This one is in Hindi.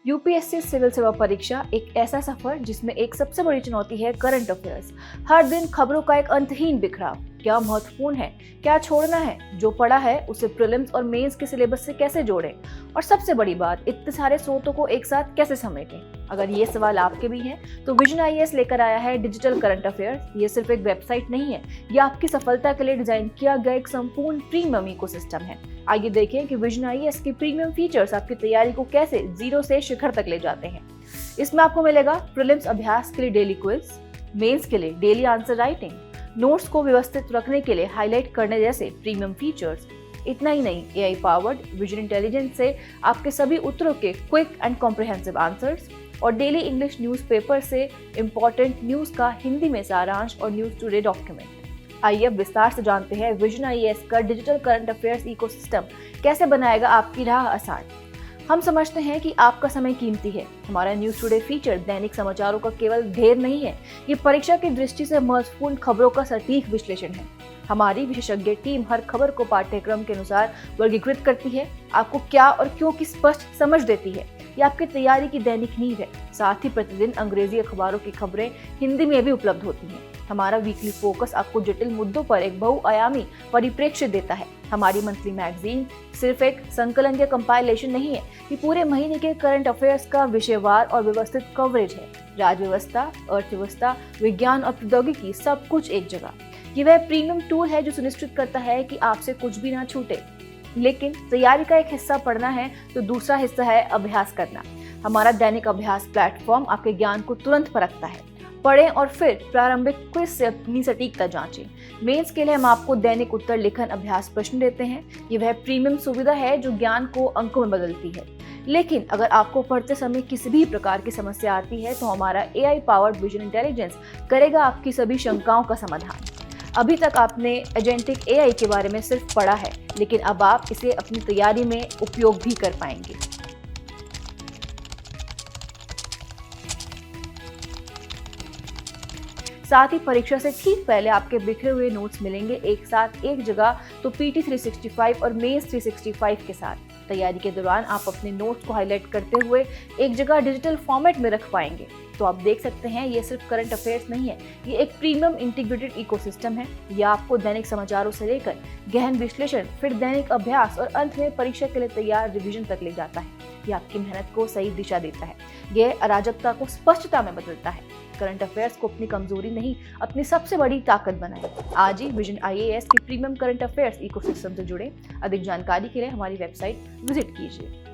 यूपीएससी सिविल सेवा परीक्षा एक ऐसा सफर जिसमें एक सबसे बड़ी चुनौती है करंट अफेयर्स। हर दिन खबरों का एक अंतहीन बिखराव। क्या महत्वपूर्ण है, क्या छोड़ना है, जो पढ़ा है उसे प्रीलिम्स और मेंस के सिलेबस से कैसे जोड़ें, और सबसे बड़ी बात, इतने सारे स्रोतों को एक साथ कैसे समेटें। अगर ये सवाल आपके भी हैं तो विजन आईएएस लेकर आया है डिजिटल करंट अफेयर्स। ये सिर्फ एक वेबसाइट नहीं है, ये आपकी सफलता के लिए डिजाइन किया गया एक संपूर्ण प्रीमियम इकोसिस्टम है। आइए देखें कि विजन आईएएस के प्रीमियम फीचर्स आपकी तैयारी को कैसे जीरो से शिखर तक ले जाते हैं। इसमें आपको मिलेगा प्रीलिम्स अभ्यास के लिए डेली क्विज, मेंस के लिए डेली आंसर राइटिंग, नोट्स को व्यवस्थित रखने के लिए हाईलाइट करने जैसे प्रीमियम फीचर्स। इतना ही नहीं, एआई पावर्ड विजन इंटेलिजेंस से आपके सभी उत्तरों के क्विक एंड कॉम्प्रिहेंसिव आंसर्स, और डेली इंग्लिश न्यूज़पेपर से इंपॉर्टेंट न्यूज़ का हिंदी में सारांश और न्यूज़ टुडे डॉक्यूमेंट। आइए अब विस्तार से जानते हैं विजन आईएएस का डिजिटल करंट अफेयर्स इकोसिस्टम कैसे बनाएगा आपकी राह आसान। हम समझते हैं कि आपका समय कीमती है। हमारा न्यूज़ टुडे फीचर दैनिक समाचारों का केवल ढेर नहीं है, ये परीक्षा की दृष्टि से महत्वपूर्ण खबरों का सटीक विश्लेषण है। हमारी विशेषज्ञ टीम हर खबर को पाठ्यक्रम के अनुसार वर्गीकृत करती है, आपको क्या और क्यों की स्पष्ट समझ देती है। ये आपकी तैयारी की दैनिक नींव है। साथ ही प्रतिदिन अंग्रेजी अखबारों की खबरें हिंदी में भी उपलब्ध होती हैं। हमारा वीकली फोकस आपको जटिल मुद्दों पर एक बहुआयामी परिप्रेक्ष्य देता है। हमारी मंथली मैगजीन सिर्फ एक संकलन या कंपाइलेशन नहीं है, ये पूरे महीने के करंट अफेयर्स का विषयवार और व्यवस्थित कवरेज है। राज्य व्यवस्था, अर्थव्यवस्था, विज्ञान और प्रौद्योगिकी, सब कुछ एक जगह। ये वह प्रीमियम टूल है जो सुनिश्चित करता है कि आपसे कुछ भी ना छूटे। लेकिन तैयारी का एक हिस्सा पढ़ना है तो दूसरा हिस्सा है अभ्यास करना। हमारा दैनिक अभ्यास प्लेटफॉर्म आपके ज्ञान को तुरंत परखता है। पढ़ें और फिर प्रारंभिक क्विज से अपनी सटीकता जांचें। मेंस के लिए हम आपको दैनिक उत्तर लेखन अभ्यास प्रश्न देते हैं। ये वह प्रीमियम सुविधा है जो ज्ञान को अंकों में बदलती है। लेकिन अगर आपको पढ़ते समय किसी भी प्रकार की समस्या आती है तो हमारा एआई पावर्ड विजन इंटेलिजेंस करेगा आपकी सभी शंकाओं का समाधान। अभी तक आपने एजेंटिक एआई के बारे में सिर्फ पढ़ा है, लेकिन अब आप इसे अपनी तैयारी में उपयोग भी कर पाएंगे। साथ ही परीक्षा से ठीक पहले आपके बिखरे हुए नोट्स मिलेंगे एक साथ एक जगह, तो पीटी 365 और मेंस 365 के साथ। तैयारी के दौरान आप अपने नोट्स को हाईलाइट करते हुए एक जगह डिजिटल फॉर्मेट में रख पाएंगे। तो आप देख सकते हैं, ये सिर्फ करंट अफेयर्स नहीं है, ये एक प्रीमियम इंटीग्रेटेड इकोसिस्टम है। ये आपको दैनिक समाचारों से लेकर गहन विश्लेषण, फिर दैनिक अभ्यास और अंत में परीक्षा के लिए तैयार रिवीजन तक ले जाता है। ये आपकी मेहनत को सही दिशा देता है, यह अराजकता को स्पष्टता में बदलता है। करंट अफेयर्स को अपनी कमजोरी नहीं, अपनी सबसे बड़ी ताकत बनाएं। आज ही विजन आईएएस की प्रीमियम करंट अफेयर्स इकोसिस्टम से जुड़े। अधिक जानकारी के लिए हमारी वेबसाइट विजिट कीजिए।